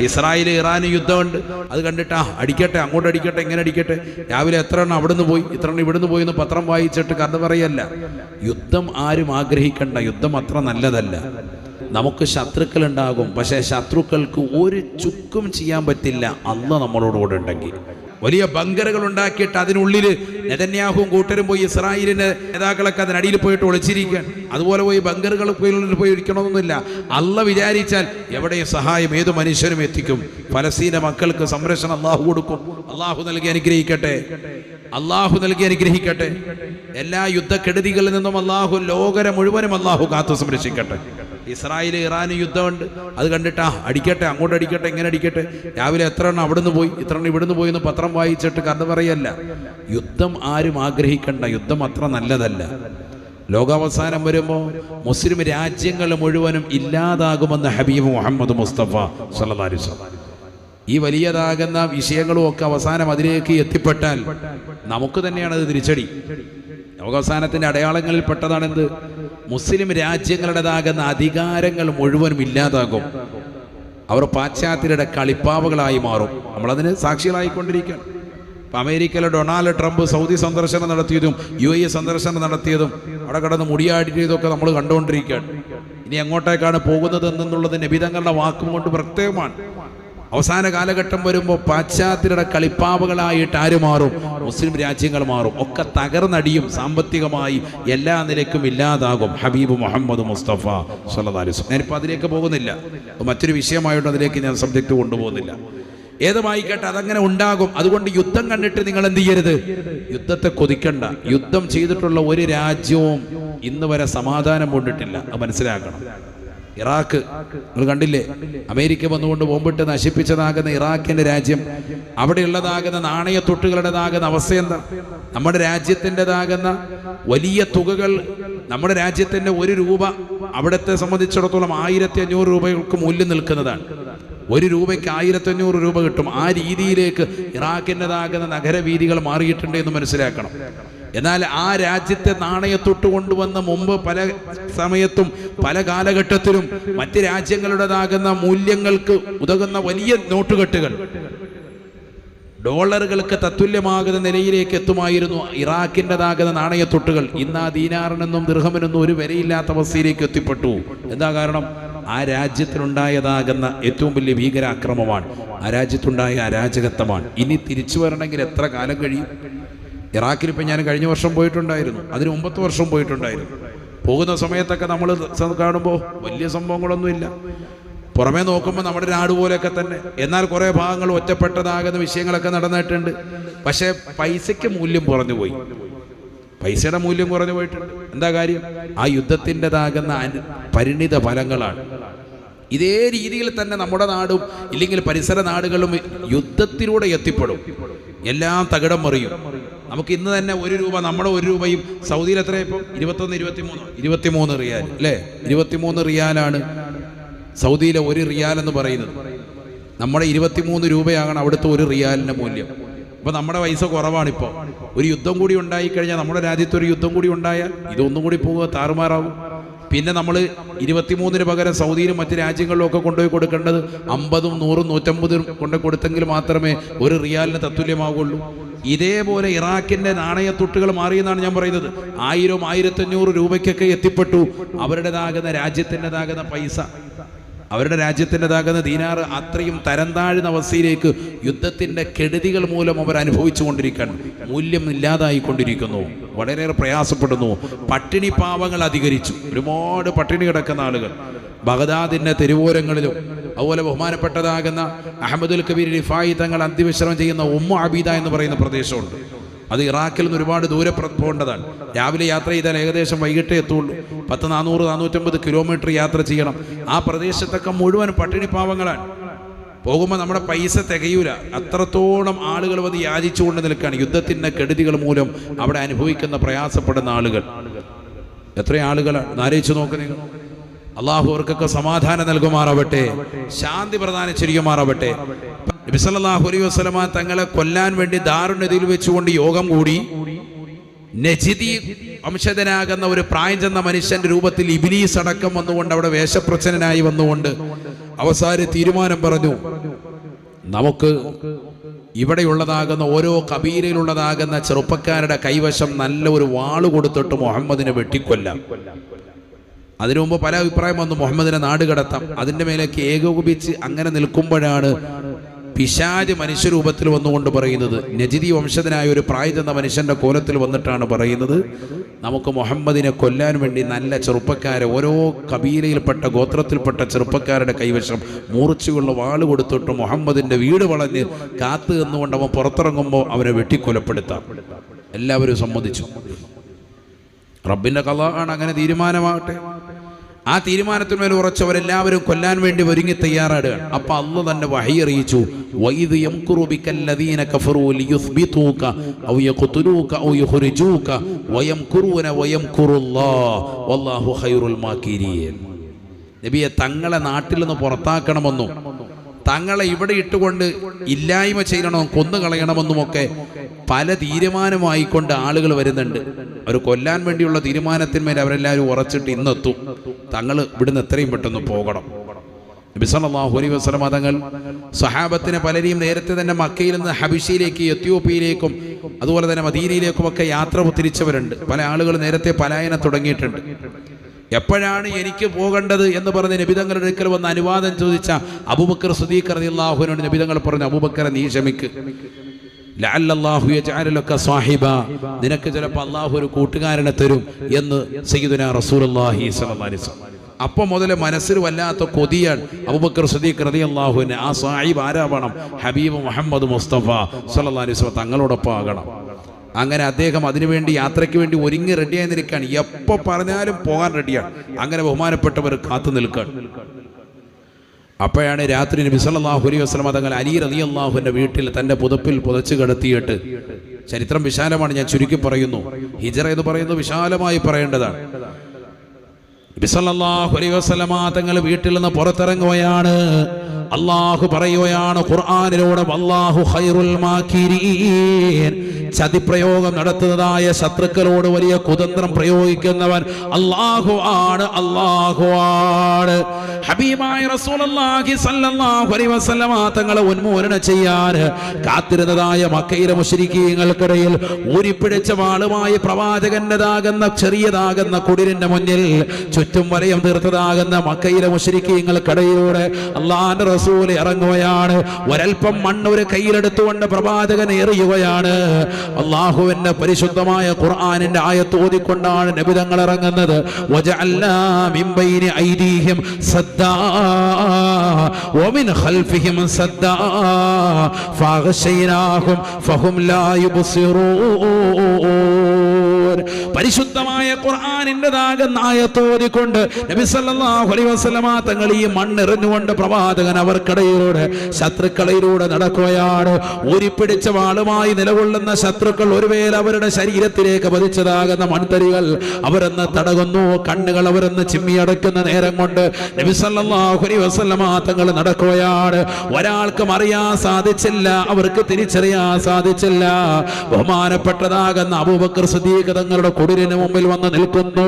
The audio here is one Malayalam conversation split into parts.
ഇസ്രായേൽ ഇറാൻ യുദ്ധമുണ്ട്, അത് കണ്ടിട്ട് അടിക്കട്ടെ, അങ്ങോട്ട് അടിക്കട്ടെ, ഇങ്ങനെ അടിക്കട്ടെ, രാവിലെ എത്ര എണ്ണം അവിടുന്ന് പോയി, ഇത്ര എണ്ണം ഇവിടുന്ന് പോയി എന്ന് പത്രം വായിച്ചിട്ട് കഥ പറയല്ല. യുദ്ധം ആരും ആഗ്രഹിക്കണ്ട, യുദ്ധം അത്ര നല്ലതല്ല. നമുക്ക് ശത്രുക്കളുണ്ടാകും, പക്ഷേ ശത്രുക്കൾക്ക് ഒരു ചുക്കും ചെയ്യാൻ പറ്റില്ല അല്ലാഹ് നമ്മളോടുകൂടെ ഉണ്ടെങ്കിൽ. വലിയ ബങ്കറുകൾ ഉണ്ടാക്കിയിട്ട് അതിനുള്ളിൽ നെതന്യാഹുവും കൂട്ടരും പോയി ഇസ്രായേലിന്റെ നേതാക്കളൊക്കെ അതിനടിയിൽ പോയിട്ട് ഒളിച്ചിരിക്കാൻ. അതുപോലെ പോയി ബങ്കറുകൾ പോയി ഇരിക്കണമെന്നൊന്നുമില്ല. അല്ലാഹ് വിചാരിച്ചാൽ എവിടെയും സഹായം ഏത് മനുഷ്യനും എത്തിക്കും. ഫലസ്തീന മക്കൾക്ക് സംരക്ഷണം അല്ലാഹു കൊടുക്കും. അല്ലാഹു നൽകി അനുഗ്രഹിക്കട്ടെ, അല്ലാഹു നൽകി അനുഗ്രഹിക്കട്ടെ. എല്ലാ യുദ്ധക്കെടുതികളിൽ നിന്നും അല്ലാഹു ലോകരെ മുഴുവനും അല്ലാഹു കാത്തു സംരക്ഷിക്കട്ടെ. ഇസ്രായേൽ ഇറാൻ യുദ്ധമുണ്ട്, അത് കണ്ടിട്ട് അടിക്കട്ടെ, അങ്ങോട്ട് അടിക്കട്ടെ, ഇങ്ങനെ അടിക്കട്ടെ, രാവിലെ എത്ര എണ്ണം അവിടുന്ന് പോയി, ഇത്ര എണ്ണം ഇവിടുന്ന് പോയി എന്ന് പത്രം വായിച്ചിട്ട് കഥ പറയല്ല. യുദ്ധം ആരും ആഗ്രഹിക്കണ്ട, യുദ്ധം അത്ര നല്ലതല്ല. ലോകാവസാനം വരുമ്പോൾ മുസ്ലിം രാജ്യങ്ങൾ മുഴുവനും ഇല്ലാതാകുമെന്ന് ഹബീബ് മുഹമ്മദ് മുസ്തഫ സല്ലല്ലാഹു അലൈഹി വസല്ലം. ഈ വലിയതാകുന്ന വിഷയങ്ങളും ഒക്കെ അവസാനം അതിലേക്ക് എത്തിപ്പെട്ടാൽ നമുക്ക് തന്നെയാണ് അത് തിരിച്ചടി. ലോകാവസാനത്തിന്റെ അടയാളങ്ങളിൽ പെട്ടതാണെന്ത്? മുസ്ലിം രാജ്യങ്ങളുടേതാകുന്ന അധികാരങ്ങൾ മുഴുവനും ഇല്ലാതാകും. അവർ പാശ്ചാത്യരുടെ കളിപ്പാവകളായി മാറും. നമ്മളതിന് സാക്ഷികളായിക്കൊണ്ടിരിക്കുകയാണ്. ഇപ്പം അമേരിക്കയിലെ ഡൊണാൾഡ് ട്രംപ് സൗദി സന്ദർശനം നടത്തിയതും UAE സന്ദർശനം നടത്തിയതും അവിടെ കിടന്ന് മുടിയാടിയതൊക്കെ നമ്മൾ കണ്ടുകൊണ്ടിരിക്കുകയാണ്. ഇനി എങ്ങോട്ടേക്കാണ് പോകുന്നത് എന്നുള്ളത് നബി തങ്ങളുടെ വാക്കും കൊണ്ട് പ്രത്യേകമാണ്. അവസാന കാലഘട്ടം വരുമ്പോൾ പാശ്ചാത്യരുടെ കളിപ്പാവകളായിട്ട് ആര് മാറും? മുസ്ലിം രാജ്യങ്ങൾ മാറും. ഒക്കെ തകർന്നടിയും, സാമ്പത്തികമായി എല്ലാ നിലയ്ക്കും ഇല്ലാതാകും. ഹബീബ് മുഹമ്മദ് മുസ്തഫ സല്ലല്ലാഹു അലൈഹി വസല്ലം. ഞാനിപ്പോൾ അതിലേക്ക് പോകുന്നില്ല, മറ്റൊരു വിഷയമായിട്ട് അതിലേക്ക് ഞാൻ സബ്ജക്റ്റ് കൊണ്ടുപോകുന്നില്ല. ഏതുമായിക്കട്ടെ, അതങ്ങനെ ഉണ്ടാകും. അതുകൊണ്ട് യുദ്ധം കണ്ടിട്ട് നിങ്ങൾ എന്ത് ചെയ്യരുത്? യുദ്ധത്തെ കൊതിക്കണ്ട. യുദ്ധം ചെയ്തിട്ടുള്ള ഒരു രാജ്യവും ഇന്ന് വരെ സമാധാനം കൊണ്ടിട്ടില്ല, അത് മനസ്സിലാക്കണം. ഇറാഖ് നിങ്ങൾ കണ്ടില്ലേ, അമേരിക്ക വന്നുകൊണ്ട് ബോംബിട്ട് നശിപ്പിച്ചതാകുന്ന ഇറാഖിന്റെ രാജ്യം, അവിടെയുള്ളതാകുന്ന നാണയത്തൊട്ടുകളുടേതാകുന്ന അവസ്ഥ എന്താ? നമ്മുടെ രാജ്യത്തിൻ്റെതാകുന്ന വലിയ തുകകൾ, നമ്മുടെ രാജ്യത്തിൻ്റെ 1 രൂപ അവിടത്തെ സംബന്ധിച്ചിടത്തോളം 1500 രൂപകൾക്ക് മൂല്യം നിൽക്കുന്നതാണ്. 1 രൂപയ്ക്ക് 1500 രൂപ കിട്ടും. ആ രീതിയിലേക്ക് ഇറാഖിൻ്റെതാകുന്ന നഗരവീഥികൾ മാറിയിട്ടുണ്ട് എന്ന് മനസ്സിലാക്കണം. എന്നാൽ ആ രാജ്യത്തെ നാണയത്തൊട്ട് കൊണ്ടുവന്ന മുമ്പ് പല സമയത്തും പല കാലഘട്ടത്തിലും മറ്റ് രാജ്യങ്ങളുടേതാകുന്ന മൂല്യങ്ങൾക്ക് ഉതകുന്ന വലിയ നോട്ടുകെട്ടുകൾ ഡോളറുകൾക്ക് തത്തുല്യമാകുന്ന നിലയിലേക്ക് എത്തുമായിരുന്നു ഇറാഖിൻ്റെതാകുന്ന നാണയത്തൊട്ടുകൾ. ഇന്ന് ആ ദീനാറിനെന്നും ദിർഹമിനൊന്നും ഒരു വിലയില്ലാത്ത അവസ്ഥയിലേക്ക് എത്തിപ്പെട്ടു. എന്താ കാരണം? ആ രാജ്യത്തിനുണ്ടായതാകുന്ന ഏറ്റവും വലിയ ഭീകരാക്രമമാണ്, ആ രാജ്യത്തുണ്ടായ അരാജകത്വമാണ്. ഇനി തിരിച്ചു വരണമെങ്കിൽ എത്ര കാലം കഴിയും? ഇറാഖിൽ ഇപ്പം ഞാൻ കഴിഞ്ഞ വർഷം പോയിട്ടുണ്ടായിരുന്നു, അതിന് മുമ്പത്തെ വർഷം പോയിട്ടുണ്ടായിരുന്നു. പോകുന്ന സമയത്തൊക്കെ നമ്മൾ കാണുമ്പോൾ വലിയ സംഭവങ്ങളൊന്നുമില്ല, പുറമേ നോക്കുമ്പോൾ നമ്മുടെ നാട് പോലെയൊക്കെ തന്നെ. എന്നാൽ കുറേ ഭാഗങ്ങൾ ഒറ്റപ്പെട്ടതാകുന്ന വിഷയങ്ങളൊക്കെ നടന്നിട്ടുണ്ട്. പക്ഷേ പൈസയ്ക്ക് മൂല്യം കുറഞ്ഞു പോയി, പൈസയുടെ മൂല്യം കുറഞ്ഞു പോയിട്ടുണ്ട്. എന്താ കാര്യം? ആ യുദ്ധത്തിൻ്റെതാകുന്ന പരിണിത ഫലങ്ങളാണ്. ഇതേ രീതിയിൽ തന്നെ നമ്മുടെ നാടും ഇല്ലെങ്കിൽ പരിസര നാടുകളും യുദ്ധത്തിലൂടെ എത്തിപ്പെടും. എല്ലാം തകിടം മറിയും. നമുക്ക് ഇന്ന് തന്നെ 1 രൂപ, നമ്മുടെ 1 രൂപയും സൗദിയിൽ എത്ര ഇപ്പം? 23 റിയാൽ അല്ലേ? 23 റിയാലാണ് സൗദിയിലെ 1 റിയാൽ എന്ന് പറയുന്നത്. നമ്മുടെ 23 രൂപയാകണം അവിടുത്തെ 1 റിയാലിൻ്റെ മൂല്യം. അപ്പോൾ നമ്മുടെ പൈസ കുറവാണിപ്പോൾ. ഒരു യുദ്ധം കൂടി ഉണ്ടായിക്കഴിഞ്ഞാൽ, നമ്മുടെ രാജ്യത്ത് ഒരു യുദ്ധം കൂടി ഉണ്ടായാൽ ഇതൊന്നും കൂടി പോവുക, താറുമാറാവും. പിന്നെ നമ്മൾ 23 പകരം സൗദിയിലും മറ്റ് രാജ്യങ്ങളിലും ഒക്കെ കൊണ്ടുപോയി കൊടുക്കേണ്ടത് 50, 100, 150 കൊണ്ട് കൊടുത്തെങ്കിൽ മാത്രമേ 1 റിയാലിന് തത്തുല്യമാകുള്ളൂ. ഇതേപോലെ ഇറാഖിന്റെ നാണയത്തൊട്ടുകൾ മാറിയെന്നാണ് ഞാൻ പറയുന്നത്. 1000, 1500 രൂപയ്ക്കൊക്കെ എത്തിപ്പെട്ടു അവരുടേതാകുന്ന രാജ്യത്തിൻ്റെതാകുന്ന പൈസ, അവരുടെ രാജ്യത്തിൻ്റെതാകുന്ന ദീനാറ്. അത്രയും തരം താഴ്ന്ന അവസ്ഥയിലേക്ക് യുദ്ധത്തിൻ്റെ കെടുതികൾ മൂലം അവർ അനുഭവിച്ചു കൊണ്ടിരിക്കുകയാണ്. മൂല്യം ഇല്ലാതായിക്കൊണ്ടിരിക്കുന്നു, വളരെയേറെ പ്രയാസപ്പെടുന്നു. പട്ടിണി പാവങ്ങൾ അധികരിച്ചു. ഒരുപാട് പട്ടിണി കിടക്കുന്ന ആളുകൾ ബഗ്ദാദിൻ്റെ തെരുവോരങ്ങളിലും, അതുപോലെ ബഹുമാനപ്പെട്ടതാകുന്ന അഹമ്മദുൽ കബീർ റിഫായി തങ്ങൾ അന്ത്യവിശ്രമം ചെയ്യുന്ന ഉമ്മു അബീദ എന്ന് പറയുന്ന പ്രദേശമുണ്ട്. അത് ഇറാഖിൽ നിന്ന് ഒരുപാട് ദൂരെ പോകേണ്ടതാണ്. രാവിലെ യാത്ര ചെയ്താൽ ഏകദേശം വൈകിട്ടേ എത്തുള്ളൂ. 10, 400, 450 കിലോമീറ്റർ യാത്ര ചെയ്യണം. ആ പ്രദേശത്തൊക്കെ മുഴുവൻ പട്ടിണി പാവങ്ങളാണ്. പോകുമ്പോൾ നമ്മുടെ പൈസ തികയൂല, അത്രത്തോളം ആളുകൾ അത് യാചിച്ചുകൊണ്ട് നിൽക്കുകയാണ്. യുദ്ധത്തിൻ്റെ കെടുതികൾ മൂലം അവിടെ അനുഭവിക്കുന്ന പ്രയാസപ്പെടുന്ന ആളുകൾ എത്ര ആളുകളാണ് ആലോചിച്ച് നോക്കുക. അള്ളാഹു അവർക്കൊക്കെ സമാധാനം നൽകുമാറാവട്ടെ, ശാന്തി പ്രദാനം ചെയ്യുമാറാവട്ടെ. നബി സല്ലല്ലാഹു അലൈഹി വസല്ലമ തങ്ങളെ കൊല്ലാൻ വേണ്ടി ദാറുന്നദിയിൽ വെച്ചുകൊണ്ട് യോഗം കൂടി. നജിദി വംശജനാകുന്ന ഒരു പ്രായം ചെന്ന മനുഷ്യന്റെ രൂപത്തിൽ ഇബ്ലീസ് അടക്കം വന്നുകൊണ്ട് അവിടെ വേഷപ്രച്ഛന്നനായി വന്നുകൊണ്ട് അവസാന തീരുമാനം പറഞ്ഞു, നമുക്ക് ഇവിടെയുള്ളതാകുന്ന ഓരോ കബീലയിലുള്ളതാകുന്ന ചെറുപ്പക്കാരുടെ കൈവശം നല്ല ഒരു വാള് കൊടുത്തിട്ട് മുഹമ്മദിനെ വെട്ടിക്കൊല്ലാം. അതിനു മുമ്പ് പല അഭിപ്രായം വന്നു, മുഹമ്മദിനെ നാട് കടത്താം. അതിൻ്റെ മേലേക്ക് ഏകോപിച്ച് അങ്ങനെ നിൽക്കുമ്പോഴാണ് പിശാച് മനുഷ്യരൂപത്തിൽ വന്നുകൊണ്ട് പറയുന്നത്, നജിദി വംശജനായ ഒരു പ്രായം ചെന്ന മനുഷ്യന്റെ കോലത്തിൽ വന്നിട്ടാണ് പറയുന്നത്, നമുക്ക് മുഹമ്മദിനെ കൊല്ലാൻ വേണ്ടി നല്ല ചെറുപ്പക്കാരെ ഓരോ കബീലയിൽപ്പെട്ട ഗോത്രത്തിൽപ്പെട്ട ചെറുപ്പക്കാരുടെ കൈവശം മൂർച്ചയുള്ള വാള് കൊടുത്തിട്ട് മുഹമ്മദിന്റെ വീട് വളഞ്ഞ് കാത്തു നിന്നുകൊണ്ട് അവൻ പുറത്തിറങ്ങുമ്പോൾ അവനെ വെട്ടിക്കൊലപ്പെടുത്താം. എല്ലാവരും സമ്മതിച്ചു. റബ്ബിന്റെ ഖളാ ആണ്, അങ്ങനെ തീരുമാനമാകട്ടെ. ആ തീരുമാനത്തിന്മേൽ ഉറച്ചവരെല്ലാവരും കൊല്ലാൻ വേണ്ടി ഒരുങ്ങി തയ്യാറാടുകയാണ്. അപ്പൊ അല്ലാഹു തന്നെ വഹി അറിയിച്ചു, വഇദ് യംകുറു ബിക്കല്ലദീന കഫറൂ ലിയുസ്ബിതൂക ഔ യഖ്തുലൂക ഔ യുഖ്രിജൂക വയംകുറൂന വയംകുറുല്ലാഹ് വല്ലാഹു ഖൈറുൽ മാകിരീൻ. നബിയെ, തങ്ങളെ നാട്ടിൽ നിന്ന് പുറത്താക്കണമെന്നും തങ്ങളെ ഇവിടെ ഇട്ടുകൊണ്ട് ഇല്ലായ്മ ചെയ്യണമെന്നും കൊന്നുകളയണമെന്നുമൊക്കെ പല തീരുമാനമായിക്കൊണ്ട് ആളുകൾ വരുന്നുണ്ട്. അവർ കൊല്ലാൻ വേണ്ടിയുള്ള തീരുമാനത്തിന്മേൽ അവരെല്ലാവരും ഉറച്ചിട്ട് ഇന്നെത്തും. തങ്ങൾ ഇവിടുന്ന് എത്രയും പെട്ടെന്ന് പോകണം. നബി സല്ലല്ലാഹു അലൈഹി വസല്ലം തങ്ങൾ സഹാബത്തിനെ പലരെയും നേരത്തെ തന്നെ മക്കയിൽ നിന്ന് ഹബിഷയിലേക്ക്, എത്യോപ്യയിലേക്കും അതുപോലെ തന്നെ മദീനയിലേക്കും ഒക്കെ യാത്ര തിരിച്ചവരുണ്ട്. പല ആളുകൾ നേരത്തെ പലായനം തുടങ്ങിയിട്ടുണ്ട്. എപ്പോഴാണ് എനിക്ക് പോകേണ്ടത് എന്ന് പറഞ്ഞ് നബിതങ്ങളുടെ അടുക്കൽ വന്ന് അനുവാദം ചോദിച്ച അബൂബക്കർ സിദ്ദീഖ് റളിയല്ലാഹു അൻഹു നബിതങ്ങൾ പറഞ്ഞു, അബൂബക്കറെ നീ ക്ഷമിക്ക്, ലഅല്ലല്ലാഹു യജഅല ലക സാഹിബ, നിനക്ക് ചിലപ്പോൾ അള്ളാഹു ഒരു കൂട്ടുകാരനെ തരും എന്ന് സയ്യിദുനാ റസൂലുള്ളാഹി സ്വല്ലല്ലാഹു അലൈഹി വസല്ലം. അപ്പോൾ മുതൽ മനസ്സിൽ വല്ലാത്ത കൊതിയാണ് അബൂബക്കർ സിദ്ദീഖ് റളിയല്ലാഹു അൻഹു. ആ സാഹിബ് ആരാവണം? ഹബീബ് മുഹമ്മദ് മുസ്തഫ സ്വല്ലല്ലാഹു അലൈഹി വസല്ലം തങ്ങളോടൊപ്പം ആകണം. അങ്ങനെ അദ്ദേഹം അതിനുവേണ്ടി യാത്രയ്ക്ക് വേണ്ടി ഒരുങ്ങി റെഡിയായി നിൽക്കുകയാണ്. എപ്പോൾ പറഞ്ഞാലും പോകാൻ റെഡിയാണ്. അങ്ങനെ ബഹുമാനപ്പെട്ടവർ കാത്തു നിൽക്കുകയാണ്. അപ്പോഴാണ് രാത്രി നബി സല്ലല്ലാഹു അലൈഹി വസല്ലം തങ്ങൾ അലി റളിയല്ലാഹുവിന്റെ വീട്ടിൽ തന്റെ പുതപ്പിൽ പുതച്ചു കിടത്തിയിട്ട്, ചരിത്രം വിശാലമാണ്, ഞാൻ ചുരുക്കി പറയുന്നു. ഹിജ്റ എന്ന് പറയുന്നത് വിശാലമായി പറയേണ്ടതാണ്. നബി സല്ലല്ലാഹു അലൈഹി വസല്ലം തങ്ങൾ വീട്ടിൽ നിന്ന് പുറത്തിറങ്ങുകയാണ്. അള്ളാഹു പറയുകയാണ് ഖുർആനിലൂടെ, വല്ലാഹു ഖൈറുൽ മാകിരീൻ. ചതിപ്രയോഗം നടത്തുന്നതായ ശത്രുക്കളോട് വലിയ കുതന്ത്രം പ്രയോഗിക്കുന്നവൻ അല്ലാഹു ആണ്, അല്ലാഹു ആണ്. ഹബീബായ റസൂലുള്ളാഹി സ്വല്ലല്ലാഹു അലൈഹി വസല്ലം തങ്ങളെ ഉന്മൂലനം ചെയ്യാൻ കാത്തിരുന്നതായ മക്കയിലെ മുശ്രിക്കീങ്ങൾക്കിടയിൽ ഊരിപ്പിടിച്ച വാളുമായി പ്രവാചകന്റേതാകുന്ന ചെറിയതാകുന്ന കുടിലിന്റെ മുന്നിൽ ചുറ്റും വലയം തീർത്തതാകുന്ന മക്കയിലെ മുശ്രിക്കീങ്ങൾക്കിടയിലൂടെ അല്ലാഹുവിന്റെ റസൂൽ ഇറങ്ങുകയാണ്. ഒരൽപ്പം മണ്ണ് ഒരു കയ്യിലെടുത്തുകൊണ്ട് പ്രവാചകൻ എറിയുകയാണ്. അല്ലാഹുവിന്റെ പരിശുദ്ധമായ ഖുർആനിന്റെ ആയത്ത് ഓതിക്കൊണ്ടാണ് നബി തങ്ങൾ ഇറങ്ങുന്നത്. വജഅൽനാ മിൻ ബൈനി ഐദീഹിം സദ്ദാ വമിൻ ഖൽഫിഹിം സദ്ദാ ഫഅഗ്ശൈനാഹും ഫഹും ലാ യുബ്സിറൂൻ. പരിശുദ്ധമായ ഖുർആനിന്റേതാകുന്ന ആയത്ത് ഓതിക്കൊണ്ട് നബി സല്ലല്ലാഹു അലൈഹി വസല്ലം തങ്ങൾ ഈ മണ്ണെറിഞ്ഞുകൊണ്ട് പ്രവാചകൻ അവർക്കിടയിലൂടെ ശത്രുക്കളിലൂടെ നടക്കുകയാണ്. ഊരിപ്പിടിച്ച വാളുമായി നിലകൊള്ളുന്ന ശത്രുക്കൾ ഒരു വേള അവരുടെ ശരീരത്തിലേക്ക് പതിച്ചതാകുന്ന മൺതരികൾ അവരെന്ന് തടകുന്നു. കണ്ണുകൾ അവരെന്ന് ചിമ്മിയടക്കുന്ന നേരം കൊണ്ട് നബി സല്ലല്ലാഹു അലൈഹി വസല്ലം തങ്ങൾ നടക്കുകയാണ്. ഒരാൾക്കും അറിയാൻ സാധിച്ചില്ല, അവർക്ക് തിരിച്ചറിയാൻ സാധിച്ചില്ല. ബഹുമാനപ്പെട്ടതാകുന്ന അബൂബക്കർ സിദ്ദീഖ് തങ്ങളുടെ കുടിലിന് മുമ്പിൽ വന്ന് നിൽക്കുന്നു.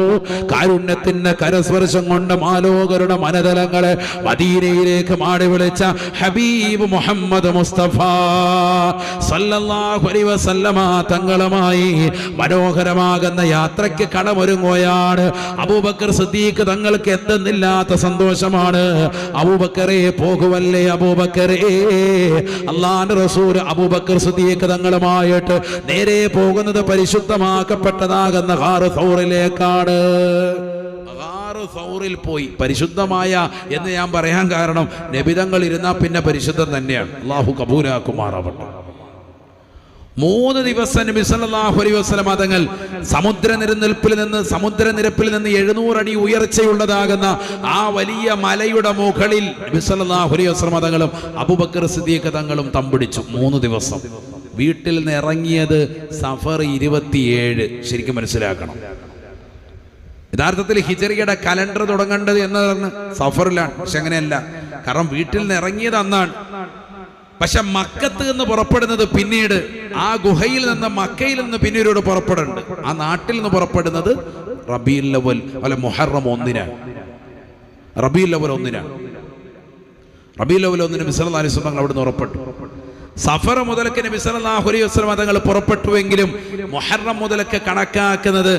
കാരുണ്യത്തിന്റെ കരസ്പർശം കൊണ്ട് മാലോകരുടെ മനതലങ്ങളെ മദീനയിലേക്ക് മാടി വിളിച്ച ഹബീബ് മുഹമ്മദ് മുസ്തഫ സല്ലല്ലാഹു അലൈഹി വസല്ലമ തങ്ങളുമായി മനോഹരമാകുന്ന യാത്രയ്ക്ക് കടമൊരുങ്ങുകയാണ്. അബൂബക്കർ സിദ്ദീഖ് തങ്ങൾക്ക് എന്തെന്നില്ലാത്ത സന്തോഷമാണ്. അബൂബക്കറെ പോകുവല്ലേ അബൂബക്കറെ. അല്ലാഹുവിന്റെ റസൂൽ അബൂബക്കർ സിദ്ദീഖ് തങ്ങളുമായിട്ട് നേരെ പോകുന്നത് പരിശുദ്ധമാക്കപ്പെട്ടതാകുന്ന ഗാർ സൗറിലേക്കാണ്. സൗറിൽ പോയി പരിശുദ്ധമായ എന്ന് ഞാൻ പറയാൻ കാരണം നബിതങ്ങൾ ഇരുന്നാൽ പിന്നെ പരിശുദ്ധം തന്നെയാണ്. അല്ലാഹു കബൂലാക്കുമാറാവട്ടെ. 3 ദിവസം നബി സല്ലല്ലാഹു അലൈഹി വസല്ലം തങ്ങൾ സമുദ്രനിരപ്പിൽ നിന്ന് 700 അടി ഉയർച്ചയുള്ളതാകുന്ന ആ വലിയ മലയുടെ മുകളിൽ നബി സല്ലല്ലാഹു അലൈഹി വസല്ലം തങ്ങളും അബൂബക്കർ സിദ്ദീഖ് തങ്ങളും തമ്പിടിച്ചു. 3 ദിവസം വീട്ടിൽ നിന്ന് ഇറങ്ങിയത് സഫർ 27. ശരിക്കും മനസ്സിലാക്കണം, യഥാർത്ഥത്തിൽ ഹിജറിയുടെ കലണ്ടർ തുടങ്ങേണ്ടത് എന്നതാണ് സഫറിലാണ്. പക്ഷെ അങ്ങനെയല്ല, കാരണം വീട്ടിൽ നിന്ന് ഇറങ്ങിയത് അന്നാണ്. പക്ഷെ മക്കത്ത് നിന്ന് പുറപ്പെടുന്നത് പിന്നീട്, ആ ഗുഹയിൽ നിന്ന് മക്കയിൽ നിന്ന് പിന്നീട് പുറപ്പെടുന്നുണ്ട്. ആ നാട്ടിൽ നിന്ന് പുറപ്പെടുന്നത് റബീഉൽ അവ്വൽ അല്ല മുഹറം 1-നാണ്. റബീഉൽ അവ്വൽ 1-നാണ്. റബീഉൽ അവ്വൽ 1 നബി സല്ലല്ലാഹു അലൈഹി വസല്ലം അവിടുന്ന് പുറപ്പെട്ടു. സഫർ മുതലക്ക് നബി സല്ലല്ലാഹു അലൈഹി വസല്ലം തങ്ങൾ പുറപ്പെട്ടുവെങ്കിലും മുഹറം മുതലക്ക് കണക്കാക്കുന്നത്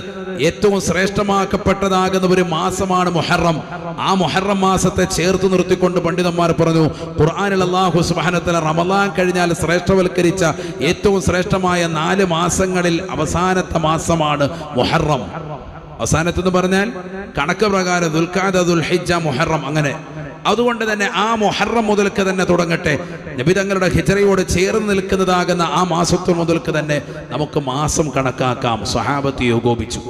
ഏറ്റവും ശ്രേഷ്ഠമാക്കപ്പെട്ടതാകുന്ന ഒരു മാസമാണ് മുഹറം. ആ മുഹറം മാസത്തെ ചേർത്ത് നിർത്തിക്കൊണ്ട് പണ്ഡിതന്മാർ പറഞ്ഞു, ഖുർആനിൽ അല്ലാഹു സുബ്ഹാനഹു വ തആല റമളാൻ കഴിഞ്ഞാൽ ശ്രേഷ്ഠവൽക്കരിച്ച ഏറ്റവും ശ്രേഷ്ഠമായ 4 മാസങ്ങളിൽ അവസാനത്തെ മാസമാണ് മുഹറം. അവസാനത്തെന്ന് പറഞ്ഞാൽ കണക്ക് പ്രകാരം ദുൽഖഅദ, ദുൽഹിജ്ജ, മുഹറം അങ്ങനെ. അതുകൊണ്ട് തന്നെ ആ മുഹറം മുതൽക്ക് തന്നെ തുടങ്ങട്ടെ. നബി തങ്ങളുടെ ഹിജ്റയോട് ചേർന്ന് നിൽക്കുന്നതാകുന്ന ആ മാസത്തു മുതൽക്ക് തന്നെ നമുക്ക് മാസം കണക്കാക്കാം. സ്വഹാബത്ത് ഏകോപിച്ചു.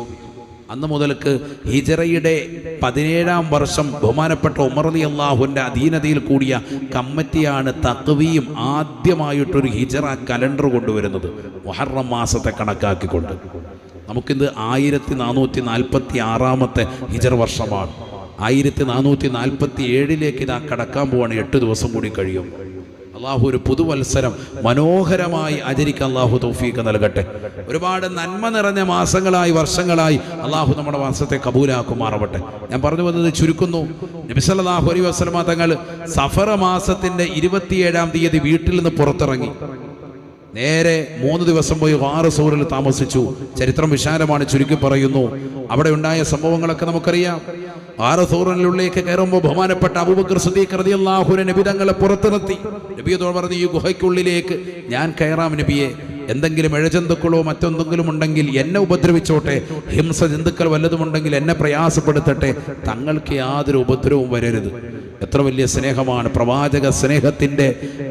അന്ന് മുതൽക്ക് ഹിജ്റയുടെ 17-ാം വർഷം ബഹുമാനപ്പെട്ട ഉമർ റളിയല്ലാഹുവിന്റെ അധീനതയിൽ കൂടിയ കമ്മിറ്റിയാണ് തഖ്വീം ആദ്യമായിട്ടൊരു ഹിജ്റ കലണ്ടർ കൊണ്ടുവരുന്നത്, മുഹറം മാസത്തെ കണക്കാക്കിക്കൊണ്ട്. നമുക്കിത് 1446-ാമത്തെ ഹിജ്റ വർഷമാണ്. 1447 ഇതാ കടക്കാൻ പോവാണ്. 8 ദിവസം കൂടി കഴിയും. അള്ളാഹു ഒരു പുതുവത്സരം മനോഹരമായി ആചരിക്കാൻ അള്ളാഹു തൗഫീഖ് നൽകട്ടെ. ഒരുപാട് നന്മ നിറഞ്ഞ മാസങ്ങളായി, വർഷങ്ങളായി അള്ളാഹു നമ്മുടെ മാസത്തെ കബൂലാക്കുമാറാവട്ടെ. ഞാൻ പറഞ്ഞു വന്നത് ചുരുക്കുന്നു. നബി സല്ലല്ലാഹു അലൈഹി വസല്ലം തങ്ങൾ സഫർ മാസത്തിന്റെ 27-ാം തീയതി വീട്ടിൽ നിന്ന് പുറത്തിറങ്ങി. നേരെ 3 ദിവസം പോയി ഗാർ സൂറിൽ താമസിച്ചു. ചരിത്രം വിശാലമാണ്, ചുരുക്കി പറയുന്നു. അവിടെ ഉണ്ടായ സംഭവങ്ങളൊക്കെ നമുക്കറിയാം. ഗാർ സൂറിനുള്ളിലേക്ക് കയറുമ്പോൾ ബഹുമാനപ്പെട്ട അബൂബക്കർ സിദ്ദീഖ് റളിയല്ലാഹു അൻഹു നബി തങ്ങളെ പുറത്തു നിർത്തി. നബിയോട് പറഞ്ഞു, ഈ ഗുഹയ്ക്കുള്ളിലേക്ക് ഞാൻ കയറാം നബിയെ. എന്തെങ്കിലും ഇഴജന്തുക്കളോ മറ്റെന്തെങ്കിലും ഉണ്ടെങ്കിൽ എന്നെ ഉപദ്രവിച്ചോട്ടെ. ഹിംസ ജന്തുക്കൾ വല്ലതുമുണ്ടെങ്കിൽ എന്നെ പ്രയാസപ്പെടുത്തട്ടെ. തങ്ങൾക്ക് യാതൊരു ഉപദ്രവവും വരരുത്. എത്ര വലിയ സ്നേഹമാണ്! പ്രവാചക സ്നേഹത്തിന്റെ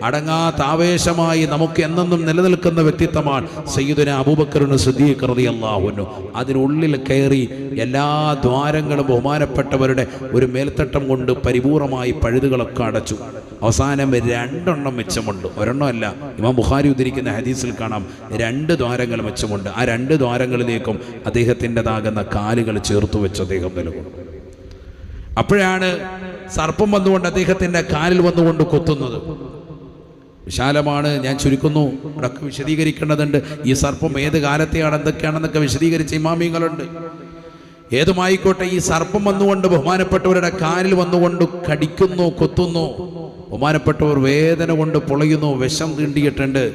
അടങ്ങാത്ത ആവേശമായി നമുക്ക് എന്നെന്നും നിലനിൽക്കുന്ന വ്യക്തിത്വമാണ് സയ്യിദുനാ അബൂബക്കർ സിദ്ദീഖ് റളിയല്ലാഹു അൻഹു. അതിനുള്ളിൽ കയറി എല്ലാ ദ്വാരങ്ങളും ബഹുമാനപ്പെട്ടവരുടെ ഒരു മേൽത്തട്ടം കൊണ്ട് പരിപൂർണമായി പഴുതുകളൊക്കെ അടച്ചു. അവസാനം 2 മിച്ചമുണ്ട്, ഒരെണ്ണമല്ല. ഇമാം ബുഖാരി ഉദ്ധരിക്കുന്ന ഹദീസിൽ കാണാം 2 ദ്വാരങ്ങൾ മിച്ചമുണ്ട്. ആ 2 ദ്വാരങ്ങളിലേക്കും അദ്ദേഹത്തിൻ്റെതാകുന്ന കാലുകൾ ചേർത്തു വെച്ച് അദ്ദേഹം നിലകൊള്ളും. അപ്പോഴാണ് സർപ്പം വന്നുകൊണ്ട് അദ്ദേഹത്തിന്റെ കാലിൽ വന്നുകൊണ്ട് കൊത്തുന്നത്. വിശാലമാണ്, ഞാൻ ചുരുക്കുന്നു. ഇവിടെ വിശദീകരിക്കേണ്ടതുണ്ട്. ഈ സർപ്പം ഏത് കാലത്തെയാണ്, എന്തൊക്കെയാണെന്നൊക്കെ വിശദീകരിച്ച ഇമാമിങ്ങളുണ്ട്. ഏതുമായിക്കോട്ടെ, ഈ സർപ്പം വന്നുകൊണ്ട് ബഹുമാനപ്പെട്ടവരുടെ കാലിൽ വന്നുകൊണ്ട് കടിക്കുന്നു, കൊത്തുന്നു. ബഹുമാനപ്പെട്ടവർ വേദന കൊണ്ട് പൊളയുന്നു, വിഷം തീണ്ടിയിട്ടുണ്ട്.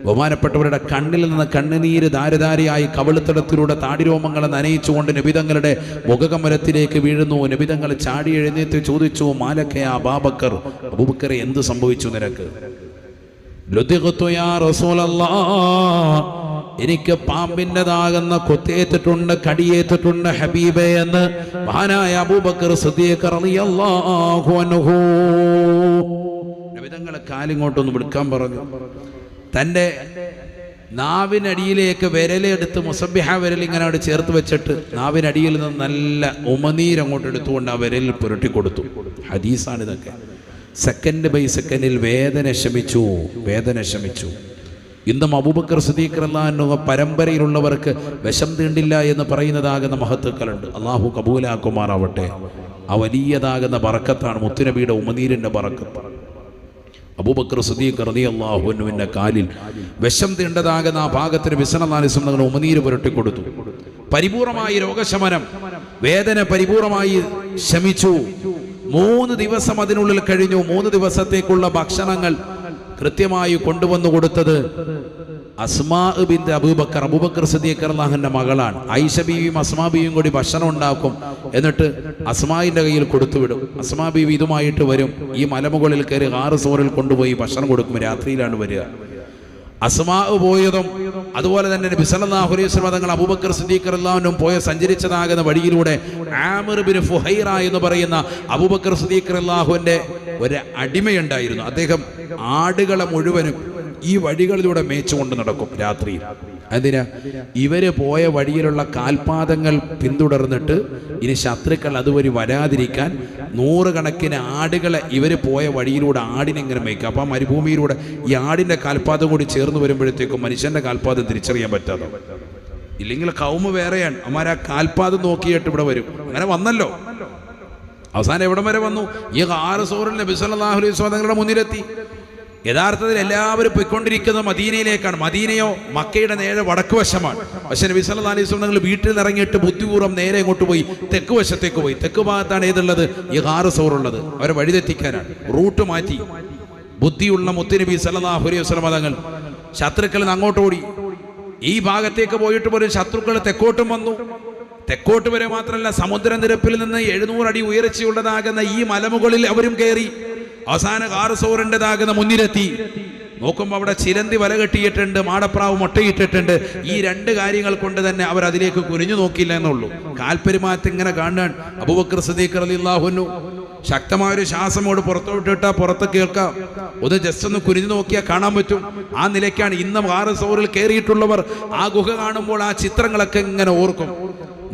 ബഹുമാനപ്പെട്ടവരുടെ കണ്ണിൽ നിന്ന് കണ്ണുനീര് ധാരധാരയായി കവിളുത്തടത്തിലൂടെ താടിരോമങ്ങളെ നനയിച്ചുകൊണ്ട് നബിതങ്ങളുടെ മുഖകമലത്തിലേക്ക് വീഴുന്നു. നബിതങ്ങൾ ചാടി എഴുന്നേറ്റ് ചോദിച്ചു, മാലക്കയ അബൂബക്കർ, അബൂബക്കറെ എന്ത് സംഭവിച്ചു നിനക്ക്? ലുദിഖ്തു യാ റസൂലല്ലാഹ്, എനിക്ക് പാമ്പിൻ്റെതാകുന്ന കൊത്തേറ്റിട്ടുണ്ട്, കടിയേറ്റിട്ടുണ്ട് ഹബീബേ എന്ന് മഹാനായ അബൂബക്കർ സിദ്ദീഖ് റളിയല്ലാഹു അൻഹു നബിതങ്ങളെ കാലിങ്ങോട്ടൊന്ന് വിളിക്കാൻ പറഞ്ഞു. തൻ്റെ നാവിനടിയിലേക്ക് വിരലെടുത്ത് മുസബ്ബിഹ വിരൽ ഇങ്ങനെ അവിടെ ചേർത്ത് വെച്ചിട്ട് നാവിനടിയിൽ നിന്ന് നല്ല ഉമനീരങ്ങോട്ട് എടുത്തുകൊണ്ട് ആ വിരലിൽ പുരട്ടി കൊടുത്തു. ഹദീസാണ് ഇതൊക്കെ. സെക്കൻഡ് ബൈ സെക്കൻഡിൽ വേദന ശമിച്ചു, വേദന ശമിച്ചു. ഇന്നും അബൂബക്കർ സിദ്ദീഖ് റളിയല്ലാഹു അൻഹു പരമ്പരയിലുള്ളവർക്ക് വിഷം തീണ്ടില്ല എന്ന് പറയുന്നതാകുന്ന മഹത്തുക്കളുണ്ട്. അള്ളാഹു കബൂലാക്കുമാറാവട്ടെ. ആ വലിയതാകുന്ന ബറക്കത്താണ് മുത്തുനബിയുടെ ഉമനീരിൻ്റെ ബറക്കത്ത്. അബൂബക്കർ സിദ്ദീഖ് റളിയല്ലാഹു അൻഹുവിന്റെ കാലിൽ വിഷം തീണ്ടതാകുന്ന ആ ഭാഗത്തിന് വിസനനാലിസം നിങ്ങൾ ഉമനീര് പുരട്ടിക്കൊടുത്തു. പരിപൂർണമായി രോഗശമനം, വേദന പരിപൂർണമായി ശമിച്ചു. 3 ദിവസം അതിനുള്ളിൽ കഴിഞ്ഞു. 3 ദിവസത്തേക്കുള്ള ഭക്ഷണങ്ങൾ കൃത്യമായി കൊണ്ടുവന്നു കൊടുത്തത് അസ്മാ ബിൻത് അബൂബക്കർ, അബൂബക്കർ സിദ്ദീഖ് റളിയല്ലാഹുവിന്റെ മകളാണ്. ഐഷ ബീവിയും അസ്മാ ബീവിയും കൂടി ഭക്ഷണം ഉണ്ടാക്കും. എന്നിട്ട് അസ്മായിന്റെ കയ്യിൽ കൊടുത്തുവിടും. അസ്മാ ബീവി ഇതുമായിട്ട് വരും. ഈ മലമുകളിൽ കയറി ഗാർ സൂറിൽ കൊണ്ടുപോയി ഭക്ഷണം കൊടുക്കും. രാത്രിയിലാണ് വരിക. അസ്മാ പോയതും അതുപോലെ തന്നെ നബി സല്ലല്ലാഹു അലൈഹി വസല്ലം തങ്ങൾ അബൂബക്കർ സിദ്ദീഖ് റളിയല്ലാഹു അൻഹു പോയ സഞ്ചരിച്ചതാകുന്ന വഴിയിലൂടെ ആമിർ ബിൻ ഫുഹൈറ എന്ന് പറയുന്ന അബൂബക്കർ സിദ്ദീഖ് റളിയല്ലാഹുവിന്റെ ഒരു അടിമയുണ്ടായിരുന്നു. അദ്ദേഹം ആടുകളെ മുഴുവനും ഈ വഴികളിലൂടെ മേച്ചുകൊണ്ട് നടക്കും രാത്രിയിൽ. അതിനാ ഇവര് പോയ വഴിയിലുള്ള കാൽപാദങ്ങൾ പിന്തുടർന്നിട്ട് ഇനി ശത്രുക്കൾ അതുവഴി വരാതിരിക്കാൻ 100 കണക്കിന് ആടുകളെ ഇവര് പോയ വഴിയിലൂടെ ആടിനെങ്ങനെ മേയ്ക്കുക. അപ്പം മരുഭൂമിയിലൂടെ ഈ ആടിന്റെ കാൽപാദം കൂടി ചേർന്ന് വരുമ്പോഴത്തേക്കും മനുഷ്യന്റെ കാൽപാദം തിരിച്ചറിയാൻ പറ്റാതെ, ഇല്ലെങ്കിൽ കൗമ വേറെയാണ്. അമ്മാരാ കാൽപാദം നോക്കിയിട്ട് ഇവിടെ വരും. അങ്ങനെ വന്നല്ലോ. അവസാനം എവിടം വരെ വന്നു? ഈ ഗാർ സൂറിൽ നബി സല്ലല്ലാഹു അലൈഹി വസല്ലം തങ്ങളുടെ മുന്നിലെത്തി. യഥാർത്ഥത്തിൽ എല്ലാവരും പോയിക്കൊണ്ടിരിക്കുന്നത് മദീനയിലേക്കാണ്. മദീനയോ മക്കയുടെ നേരെ വടക്ക് വശമാണ്. പക്ഷേ നബി സല്ലല്ലാഹു അലൈഹി വസല്ലം നിങ്ങൾ വീട്ടിൽ നിന്ന് ഇറങ്ങിയിട്ട് ബുദ്ധിപൂർവ്വം നേരെ ഇങ്ങോട്ട് പോയി തെക്ക് വശത്തേക്ക് പോയി. തെക്ക് ഭാഗത്താണ് ഏതുള്ളത്? ഈ ഗാർ സൗർ ഉള്ളത്. അവരെ വഴിതെറ്റിക്കാനാണ്, റൂട്ട് മാറ്റി. ബുദ്ധിയുള്ള മുത്തുനബി സല്ലല്ലാഹു അലൈഹി വസല്ലം തങ്ങൾ ശത്രുക്കളിൽ നിന്ന് അങ്ങോട്ട് ഓടി. ഈ ഭാഗത്തേക്ക് പോയിട്ട് പോലും ശത്രുക്കൾ തെക്കോട്ടും വന്നു. തെക്കോട്ട് വരെ മാത്രമല്ല, സമുദ്രനിരപ്പിൽ നിന്ന് 700 അടി ഉയർച്ചയുള്ളതാകുന്ന ഈ മലമുകളിൽ അവരും കയറി. അവസാന ഗാർ സൗറിൻ്റെതാകുന്ന മുന്നിലെത്തി. നോക്കുമ്പോൾ അവിടെ ചിലന്തി വല കെട്ടിയിട്ടുണ്ട്, മാടപ്രാവ് മുട്ടയിട്ടിട്ടുണ്ട്. ഈ 2 കാര്യങ്ങൾ കൊണ്ട് തന്നെ അവർ അതിലേക്ക് കുനിഞ്ഞു നോക്കിയില്ല എന്നുള്ളൂ. കാൽപെരുമാറ്റം ഇങ്ങനെ കാണാൻ അബൂബക്കർ സിദ്ദീഖ് റളിയല്ലാഹു അൻഹു ശക്തമായൊരു ശ്വാസമോട് പുറത്തോട്ടിട്ടാൽ പുറത്ത് കേൾക്കാം. ഒന്ന് ജസ്റ്റ് ഒന്ന് കുനിഞ്ഞു നോക്കിയാൽ കാണാൻ പറ്റും. ആ നിലയ്ക്കാണ് ഇന്ന് ഗാർ സൗറിൽ കയറിയിട്ടുള്ളവർ ആ ഗുഹ കാണുമ്പോൾ ആ ചിത്രങ്ങളൊക്കെ ഇങ്ങനെ ഓർക്കും.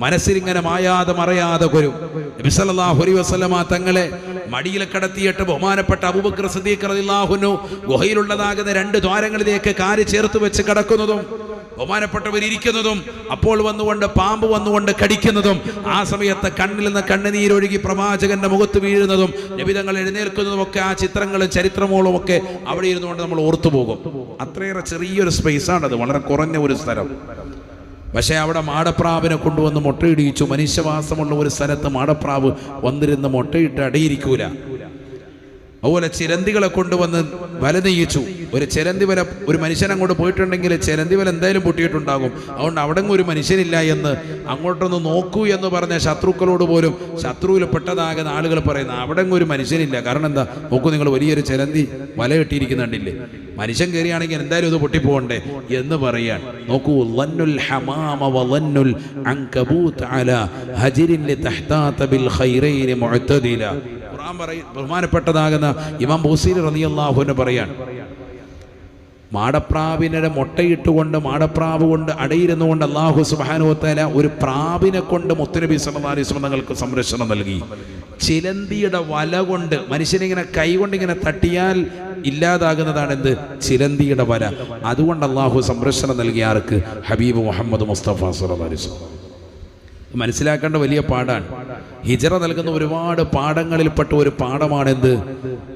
മനസ്സിലിങ്ങനെ മായാതെ മറയാതെ വരും. നബി സല്ലല്ലാഹു അലൈഹി വസല്ലമ തങ്ങളെ മടിയിൽ കടത്തിയിട്ട് ബഹുമാനപ്പെട്ട അബൂബക്കർ സിദ്ദീഖ് റളിയല്ലാഹു അൻഹു ഗുഹയിലുള്ളതാകുന്ന 2 ദ്വാരങ്ങളിലേക്ക് കാല് ചേർത്ത് വെച്ച് കടക്കുന്നതും ബഹുമാനപ്പെട്ടവർ ഇരിക്കുന്നതും അപ്പോൾ വന്നുകൊണ്ട് പാമ്പ് വന്നുകൊണ്ട് കടിക്കുന്നതും ആ സമയത്ത് കണ്ണിൽ നിന്ന് കണ്ണുനീരൊഴുകി പ്രവാചകന്റെ മുഖത്ത് വീഴുന്നതും നബി തങ്ങൾ എഴുന്നേൽക്കുന്നതും ഒക്കെ ആ ചിത്രങ്ങളും ചരിത്രമോളും ഒക്കെ അവിടെ ഇരുന്നുകൊണ്ട് നമ്മൾ ഓർത്തുപോകും. അത്രയേറെ ചെറിയൊരു സ്പേസാണത്, വളരെ കുറഞ്ഞ ഒരു സ്ഥലം. പക്ഷേ അവിടെ മാടപ്രാവിനെ കൊണ്ടുവന്ന് മുട്ടയിടിച്ചു. മനുഷ്യവാസമുള്ള ഒരു സ്ഥലത്ത് മാടപ്രാവ് വന്നിരുന്ന് മുട്ടയിട്ട് അടയിരിക്കൂല. അതുപോലെ ചിലന്തികളെ കൊണ്ടുവന്ന് വല നെയ്യിച്ചു. ഒരു ചിലന്തി വല ഒരു മനുഷ്യൻ അങ്ങോട്ട് പോയിട്ടുണ്ടെങ്കിൽ ചിലന്തി വല എന്തായാലും പൊട്ടിയിട്ടുണ്ടാകും. അതുകൊണ്ട് അവിടെ ഒരു മനുഷ്യനില്ല എന്ന് അങ്ങോട്ടൊന്ന് നോക്കൂ എന്ന് പറഞ്ഞ ശത്രുക്കളോട് പോലും ശത്രുവിൽ പെട്ടതാകുന്ന ആളുകൾ പറയുന്ന അവിടെ ഒരു മനുഷ്യനില്ല. കാരണം എന്താ? നോക്കൂ, നിങ്ങൾ വലിയൊരു ചിലന്തി വല കെട്ടിയിരിക്കുന്നുണ്ടില്ലേ, മനുഷ്യൻ കയറിയാണെങ്കിൽ എന്തായാലും ഇത് പൊട്ടിപ്പോകണ്ടേ എന്ന് പറയാൻ. നോക്കൂ, ലന്നുൽ ഹമാമ വലന്നുൽ അൻകബൂത് അലാ ഹജിരിൻ ലിതഹ്താത ബിൽ ഖൈറൈനി മുഅ്തദില. ഖുർആൻ പറയും, ബഹുമാനപ്പെട്ടതാകുന്ന ഇമാം ബൂസീരി റളിയല്ലാഹു അൻഹു പറയാൻ, മാടപ്രാവിനെ മുട്ടയിട്ടുകൊണ്ട് മാടപ്രാവ് കൊണ്ട് അടയിരുന്നുകൊണ്ട് അല്ലാഹു സുബ്ഹാനഹു വ തആല ഒരു പ്രാവിനെ കൊണ്ട് മുത്തുനബി സല്ലല്ലാഹു അലൈഹി വസല്ലം തങ്ങൾക്ക് സംരക്ഷണം നൽകി. ചിലന്തിയുടെ വല കൊണ്ട് മനുഷ്യനിങ്ങനെ കൈകൊണ്ട് ഇങ്ങനെ തട്ടിയാൽ ഇല്ലാതാകുന്നതാണ് എന്ത്? ചിലന്തിയുടെ വല. അതുകൊണ്ട് അല്ലാഹു സംരക്ഷണം നൽകി ആർക്ക്? ഹബീബ് മുഹമ്മദ് മുസ്തഫ സല്ലല്ലാഹു അലൈഹി വസല്ലം. മനസ്സിലാക്കേണ്ട വലിയ പാഠാണ്. ഹിജറ നൽകുന്ന ഒരുപാട് പാഠങ്ങളിൽപ്പെട്ട ഒരു പാഠമാണെന്ത്?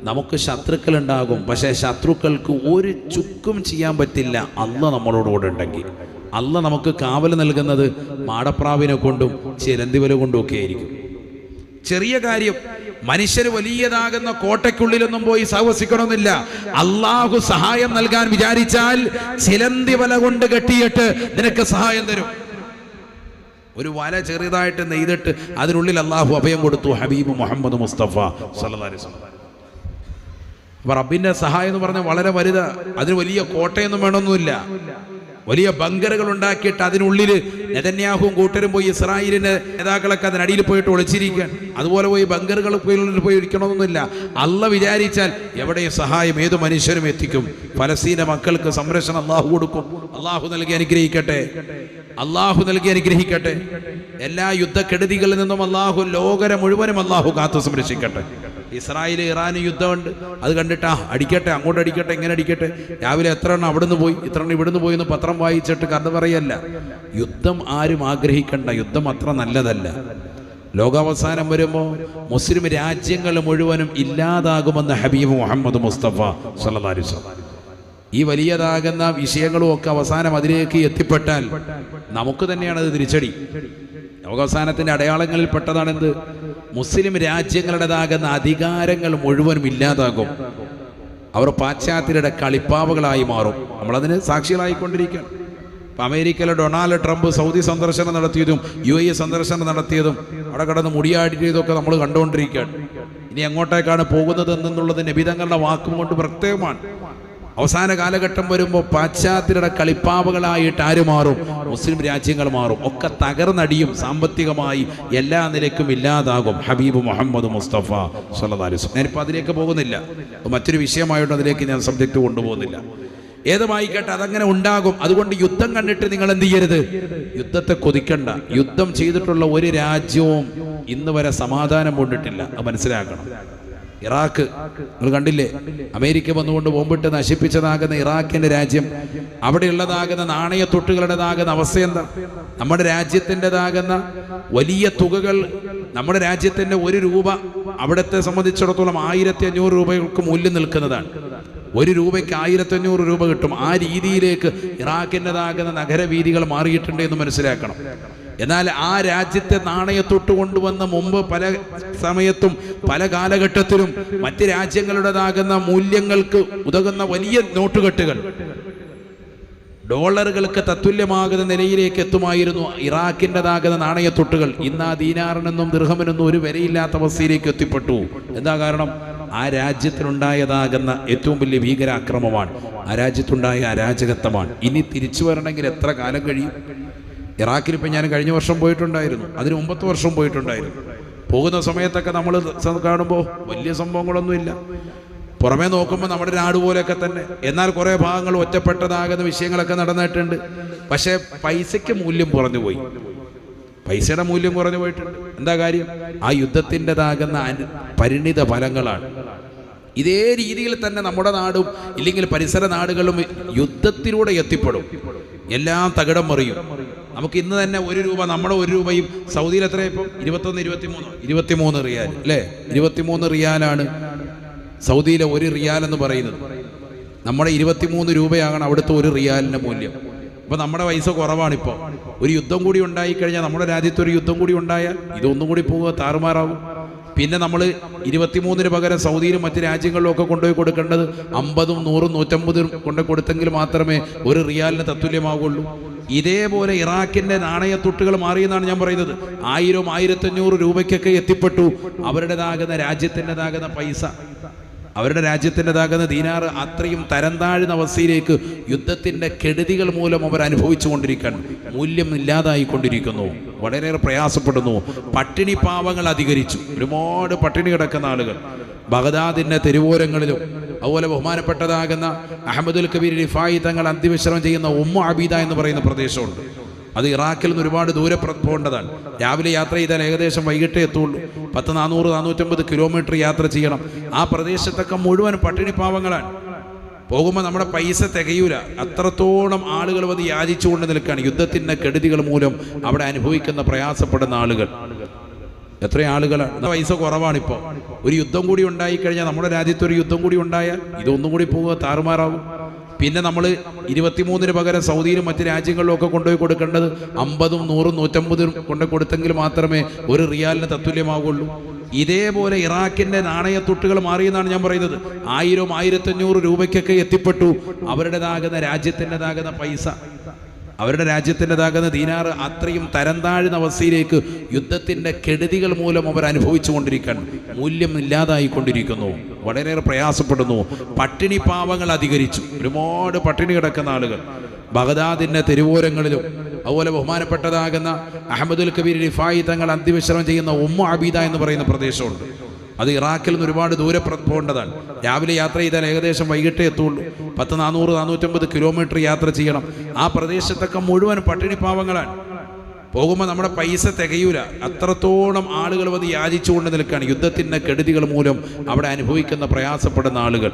നമുക്ക് ശത്രുക്കൾ ഉണ്ടാകും, പക്ഷേ ശത്രുക്കൾക്ക് ഒരു ചുക്കും ചെയ്യാൻ പറ്റില്ല അല്ലാഹ് നമ്മളോടുകൂടെ ഉണ്ടെങ്കിൽ. അല്ലാഹ് നമുക്ക് കാവൽ നൽകുന്നത് മാടപ്രാവിനെ കൊണ്ടും ചിലന്തിവല കൊണ്ടും ഒക്കെ ആയിരിക്കും. ചെറിയ കാര്യം, മനുഷ്യർ വലിയതാകുന്ന കോട്ടയ്ക്കുള്ളിലൊന്നും പോയി സഹവസിക്കണമെന്നില്ല. അള്ളാഹു സഹായം നൽകാൻ വിചാരിച്ചാൽ ചിലന്തി വല കൊണ്ട് കെട്ടിയിട്ട് നിനക്ക് സഹായം തരും. ഒരു വല ചെറുതായിട്ട് നെയ്തിട്ട് അതിനുള്ളിൽ അള്ളാഹു അഭയം കൊടുത്തു ഹബീബ് മുഹമ്മദ് മുസ്തഫ സല്ലല്ലാഹു അലൈഹി വസല്ലം. അപ്പൊ റബ്ബിന്റെ സഹായം എന്ന് പറഞ്ഞാൽ വളരെ വലുതാ. അതിന് വലിയ കോട്ടയൊന്നും വേണമെന്നില്ല. വലിയ ബങ്കറുകൾ ഉണ്ടാക്കിയിട്ട് അതിനുള്ളിൽ നെതന്യാഹുവും കൂട്ടരും പോയി ഇസ്രായേലിന്റെ നേതാക്കളൊക്കെ അതിനടിയിൽ പോയിട്ട് ഒളിച്ചിരിക്കാൻ. അതുപോലെ പോയി ബങ്കറുകൾ പോയി ഇരിക്കണമെന്നൊന്നുമില്ല. അള്ളാഹ് വിചാരിച്ചാൽ എവിടെയും സഹായം ഏത് മനുഷ്യരും എത്തിക്കും. ഫലസ്തീന മക്കൾക്ക് സംരക്ഷണം അള്ളാഹു കൊടുക്കും. അള്ളാഹു നൽകി അനുഗ്രഹിക്കട്ടെ, അള്ളാഹു നൽകി അനുഗ്രഹിക്കട്ടെ. എല്ലാ യുദ്ധക്കെടുതികളിൽ നിന്നും അള്ളാഹു ലോകരെ മുഴുവനും അള്ളാഹു കാത്തു സംരക്ഷിക്കട്ടെ. ഇസ്രായേൽ ഇറാൻ യുദ്ധമുണ്ട്, അത് കണ്ടിട്ടാ അടിക്കട്ടെ, അങ്ങോട്ട് അടിക്കട്ടെ, ഇങ്ങനെ അടിക്കട്ടെ. രാവിലെ എത്ര എണ്ണം അവിടുന്ന് പോയി, ഇത്ര എണ്ണം ഇവിടുന്ന് പോയി എന്ന് പത്രം വായിച്ചിട്ട് കഥ പറയല്ല. യുദ്ധം ആരും ആഗ്രഹിക്കണ്ട, യുദ്ധം അത്ര നല്ലതല്ല. ലോകാവസാനം വരുമ്പോൾ മുസ്ലിം രാജ്യങ്ങൾ മുഴുവനും ഇല്ലാതാകുമെന്ന് ഹബീബ് മുഹമ്മദ് മുസ്തഫ സല്ലല്ലാഹു അലൈഹി വസല്ലം. ഈ വലിയതാകുന്ന വിഷയങ്ങളും ഒക്കെ അവസാനം അതിലേക്ക് എത്തിപ്പെട്ടാൽ നമുക്ക് തന്നെയാണ് അത് തിരിച്ചടി. ലോകാവസാനത്തിന്റെ അടയാളങ്ങളിൽ പെട്ടതാണെന്ത്? മുസ്ലിം രാജ്യങ്ങളുടേതാകുന്ന അധികാരങ്ങൾ മുഴുവനും ഇല്ലാതാകും. അവർ പാശ്ചാത്യരുടെ കളിപ്പാവകളായി മാറും. നമ്മളതിന് സാക്ഷികളായിക്കൊണ്ടിരിക്കുകയാണ്. ഇപ്പം അമേരിക്കയിലെ ഡൊണാൾഡ് ട്രംപ് സൗദി സന്ദർശനം നടത്തിയതും UAE സന്ദർശനം നടത്തിയതും അവിടെ കടന്ന് മുടിയാടിയതൊക്കെ നമ്മൾ കണ്ടുകൊണ്ടിരിക്കുകയാണ്. ഇനി എങ്ങോട്ടേക്കാണ് പോകുന്നത് എന്നുള്ളത് നബിതങ്ങളുടെ വാക്കും കൊണ്ട് പ്രത്യേകമാണ്. അവസാന കാലഘട്ടം വരുമ്പോൾ പാശ്ചാത്യരുടെ കളിപ്പാവകളായിട്ട് ആര് മാറും? മുസ്ലിം രാജ്യങ്ങൾ മാറും. ഒക്കെ തകർന്നടിയും, സാമ്പത്തികമായി എല്ലാ നിലയ്ക്കും ഇല്ലാതാകും. ഹബീബ് മുഹമ്മദ് മുസ്തഫ സല്ലല്ലാഹു അലൈഹി വസല്ലം. ഞാനിപ്പോൾ അതിലേക്ക് പോകുന്നില്ല, മറ്റൊരു വിഷയമായിട്ട് അതിലേക്ക് ഞാൻ സബ്ജക്റ്റ് കൊണ്ടുപോകുന്നില്ല. ഏതുമായിക്കട്ടെ, അതങ്ങനെ ഉണ്ടാകും. അതുകൊണ്ട് യുദ്ധം കണ്ടിട്ട് നിങ്ങൾ എന്ത് ചെയ്യരുത്? യുദ്ധത്തെ കൊതിക്കണ്ട. യുദ്ധം ചെയ്തിട്ടുള്ള ഒരു രാജ്യവും ഇന്ന് വരെ സമാധാനം കൊണ്ടിട്ടില്ല, അത് മനസ്സിലാക്കണം. ഇറാഖ് നിങ്ങൾ കണ്ടില്ലേ, അമേരിക്ക വന്നുകൊണ്ട് ബോംബിട്ട് നശിപ്പിച്ചതാകുന്ന ഇറാഖിന്റെ രാജ്യം, അവിടെയുള്ളതാകുന്ന നാണയത്തൊട്ടുകളുടേതാകുന്ന അവസ്ഥ എന്താ? നമ്മുടെ രാജ്യത്തിൻ്റെതാകുന്ന വലിയ തുകകൾ, നമ്മുടെ രാജ്യത്തിൻ്റെ 1 രൂപ അവിടത്തെ സംബന്ധിച്ചിടത്തോളം 1500 രൂപകൾക്ക് മൂല്യം നിൽക്കുന്നതാണ്. 1 രൂപയ്ക്ക് 1500 രൂപ കിട്ടും. ആ രീതിയിലേക്ക് ഇറാഖിൻ്റെതാകുന്ന നഗരവീഥികൾ മാറിയിട്ടുണ്ട് എന്ന് മനസ്സിലാക്കണം. എന്നാൽ ആ രാജ്യത്തെ നാണയത്തൊട്ട് കൊണ്ടുവന്ന മുമ്പ് പല സമയത്തും പല കാലഘട്ടത്തിലും മറ്റ് രാജ്യങ്ങളുടേതാകുന്ന മൂല്യങ്ങൾക്ക് ഉതകുന്ന വലിയ നോട്ടുകെട്ടുകൾ ഡോളറുകൾക്ക് തത്തുല്യമാകുന്ന നിലയിലേക്ക് എത്തുമായിരുന്നു ഇറാഖിൻ്റെതാകുന്ന നാണയത്തൊട്ടുകൾ. ഇന്ന് ആ ദീനാറിനെന്നും ദിർഹമിനൊന്നും ഒരു വിലയില്ലാത്ത അവസ്ഥയിലേക്ക് എത്തിപ്പെട്ടു. എന്താ കാരണം? ആ രാജ്യത്തിനുണ്ടായതാകുന്ന ഏറ്റവും വലിയ ഭീകരാക്രമമാണ്, ആ രാജ്യത്തുണ്ടായ അരാജകത്വമാണ്. ഇനി തിരിച്ചു വരണമെങ്കിൽ എത്ര കാലം കഴിയും? ഇറാഖിലിപ്പോൾ ഞാൻ കഴിഞ്ഞ വർഷം പോയിട്ടുണ്ടായിരുന്നു, അതിന് മുമ്പത്തെ വർഷം പോയിട്ടുണ്ടായിരുന്നു. പോകുന്ന സമയത്തൊക്കെ നമ്മൾ കാണുമ്പോൾ വലിയ സംഭവങ്ങളൊന്നുമില്ല, പുറമേ നോക്കുമ്പോൾ നമ്മുടെ നാട് പോലെയൊക്കെ തന്നെ. എന്നാൽ കുറേ ഭാഗങ്ങൾ ഒറ്റപ്പെട്ടതാകുന്ന വിഷയങ്ങളൊക്കെ നടന്നിട്ടുണ്ട്. പക്ഷേ പൈസയ്ക്ക് മൂല്യം കുറഞ്ഞു പോയി, പൈസയുടെ മൂല്യം കുറഞ്ഞു പോയിട്ടുണ്ട്. എന്താ കാര്യം? ആ യുദ്ധത്തിൻ്റെതാകുന്ന പരിണിത ഫലങ്ങളാണ്. ഇതേ രീതിയിൽ തന്നെ നമ്മുടെ നാടും ഇല്ലെങ്കിൽ പരിസര നാടുകളും യുദ്ധത്തിലൂടെ എത്തിപ്പെടും. എല്ലാം തകിടം മറിയും. നമുക്ക് ഇന്ന് തന്നെ 1 രൂപ, നമ്മുടെ 1 രൂപയും സൗദിയിൽ എത്രയാണ് ഇപ്പം? 23 റിയാൽ അല്ലേ? 23 റിയാലാണ് സൗദിയിലെ 1 റിയാൽ എന്ന് പറയുന്നത്. നമ്മുടെ 23 രൂപയാകണം അവിടുത്തെ 1 റിയാലിൻ്റെ മൂല്യം. അപ്പോൾ നമ്മുടെ പൈസ കുറവാണിപ്പോൾ. ഒരു യുദ്ധം കൂടി ഉണ്ടായിക്കഴിഞ്ഞാൽ, നമ്മുടെ രാജ്യത്ത് ഒരു യുദ്ധം കൂടി ഉണ്ടായാൽ ഇതൊന്നും കൂടി പോവുക, താറുമാറാവും. പിന്നെ നമ്മൾ 23 പകരം സൗദിയിലും മറ്റ് രാജ്യങ്ങളിലും ഒക്കെ കൊണ്ടുപോയി കൊടുക്കേണ്ടത് 50, 100, 150 കൊണ്ടുപോയി കൊടുത്തെങ്കിൽ മാത്രമേ 1 റിയാലിന് തത്തുല്യമാകുള്ളൂ. ഇതേപോലെ ഇറാഖിൻ്റെ നാണയത്തൊട്ടുകൾ മാറിയെന്നാണ് ഞാൻ പറയുന്നത്. 1000, 1500 രൂപയ്ക്കൊക്കെ എത്തിപ്പെട്ടു അവരുടേതാകുന്ന രാജ്യത്തിൻ്റെതാകുന്ന പൈസ, അവരുടെ രാജ്യത്തിൻ്റെതാകുന്ന ദീനാറ്. അത്രയും തരം താഴ്ന്ന അവസ്ഥയിലേക്ക് യുദ്ധത്തിൻ്റെ കെടുതികൾ മൂലം അവർ അനുഭവിച്ചു കൊണ്ടിരിക്കാൻ, മൂല്യം ഇല്ലാതായിക്കൊണ്ടിരിക്കുന്നു, വളരെയേറെ പ്രയാസപ്പെടുന്നു. പട്ടിണി പാവങ്ങൾ അധികരിച്ചു. ഒരുപാട് പട്ടിണി കിടക്കുന്ന ആളുകൾ ബഗ്ദാദിൻ്റെ തെരുവോരങ്ങളിലും അതുപോലെ ബഹുമാനപ്പെട്ടതാകുന്ന അഹമ്മദുൽ കബീർ റിഫായി തങ്ങൾ അന്ത്യവിശ്രമം ചെയ്യുന്ന ഉമ്മു അബീദ എന്ന് പറയുന്ന പ്രദേശമുണ്ട്. അത് ഇറാഖിൽ നിന്ന് ഒരുപാട് ദൂരെ പോകേണ്ടതാണ്. രാവിലെ യാത്ര ചെയ്താൽ ഏകദേശം വൈകിട്ടേ എത്തുള്ളൂ. 10, 400, 450 കിലോമീറ്റർ യാത്ര ചെയ്യണം. ആ പ്രദേശത്തൊക്കെ മുഴുവൻ പട്ടിണി പാവങ്ങളാണ്. പോകുമ്പോൾ നമ്മുടെ പൈസ തികയൂല, അത്രത്തോളം ആളുകൾ അത് യാചിച്ചുകൊണ്ട് നിൽക്കുകയാണ്. യുദ്ധത്തിൻ്റെ കെടുതികൾ മൂലം അവിടെ അനുഭവിക്കുന്ന പ്രയാസപ്പെടുന്ന ആളുകൾ എത്ര ആളുകളാണ്. പൈസ കുറവാണിപ്പോൾ. ഒരു യുദ്ധം കൂടി ഉണ്ടായിക്കഴിഞ്ഞാൽ, നമ്മുടെ രാജ്യത്ത് ഒരു യുദ്ധം കൂടി ഉണ്ടായാൽ ഇതൊന്നും കൂടി പോവുക, താറുമാറാവും. പിന്നെ നമ്മൾ 23 പകരം സൗദിയിലും മറ്റ് രാജ്യങ്ങളിലും ഒക്കെ കൊണ്ടുപോയി കൊടുക്കേണ്ടത് 50, 100, 150 കൊണ്ടുപോയി കൊടുത്തെങ്കിൽ മാത്രമേ 1 റിയാലിന് തത്തുല്യമാകുള്ളൂ. ഇതേപോലെ ഇറാഖിൻ്റെ നാണയത്തൊട്ടുകൾ മാറിയെന്നാണ് ഞാൻ പറയുന്നത്. 1000, 1500 രൂപയ്ക്കൊക്കെ എത്തിപ്പെട്ടു അവരുടേതാകുന്ന രാജ്യത്തിൻ്റെതാകുന്ന പൈസ, അവരുടെ രാജ്യത്തിൻ്റെതാകുന്ന ദീനാറ്. അത്രയും തരം താഴ്ന്ന അവസ്ഥയിലേക്ക് യുദ്ധത്തിൻ്റെ കെടുതികൾ മൂലം അവർ അനുഭവിച്ചു കൊണ്ടിരിക്കാൻ, മൂല്യം ഇല്ലാതായിക്കൊണ്ടിരിക്കുന്നു, വളരെയേറെ പ്രയാസപ്പെടുന്നു. പട്ടിണി പാവങ്ങൾ അധികരിച്ചു. ഒരുപാട് പട്ടിണി കിടക്കുന്ന ആളുകൾ ബഗ്ദാദിൻ്റെ തെരുവോരങ്ങളിലും അതുപോലെ ബഹുമാനപ്പെട്ടതാകുന്ന അഹമ്മദുൽ കബീർ റിഫായി തങ്ങൾ അന്ത്യവിശ്രമം ചെയ്യുന്ന ഉമ്മു അബീദ എന്ന് പറയുന്ന പ്രദേശമുണ്ട്. അത് ഇറാഖിൽ നിന്ന് ഒരുപാട് ദൂരെ പോകേണ്ടതാണ്. രാവിലെ യാത്ര ചെയ്താൽ ഏകദേശം വൈകിട്ടേ എത്തുള്ളൂ. 10, 400, 450 കിലോമീറ്റർ യാത്ര ചെയ്യണം. ആ പ്രദേശത്തൊക്കെ മുഴുവൻ പട്ടിണി പാവങ്ങളാണ്. പോകുമ്പോൾ നമ്മുടെ പൈസ തികയൂല, അത്രത്തോളം ആളുകൾ അത് യാചിച്ചുകൊണ്ട് നിൽക്കുകയാണ്. യുദ്ധത്തിൻ്റെ കെടുതികൾ മൂലം അവിടെ അനുഭവിക്കുന്ന പ്രയാസപ്പെടുന്ന ആളുകൾ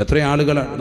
എത്ര ആളുകളാണ്.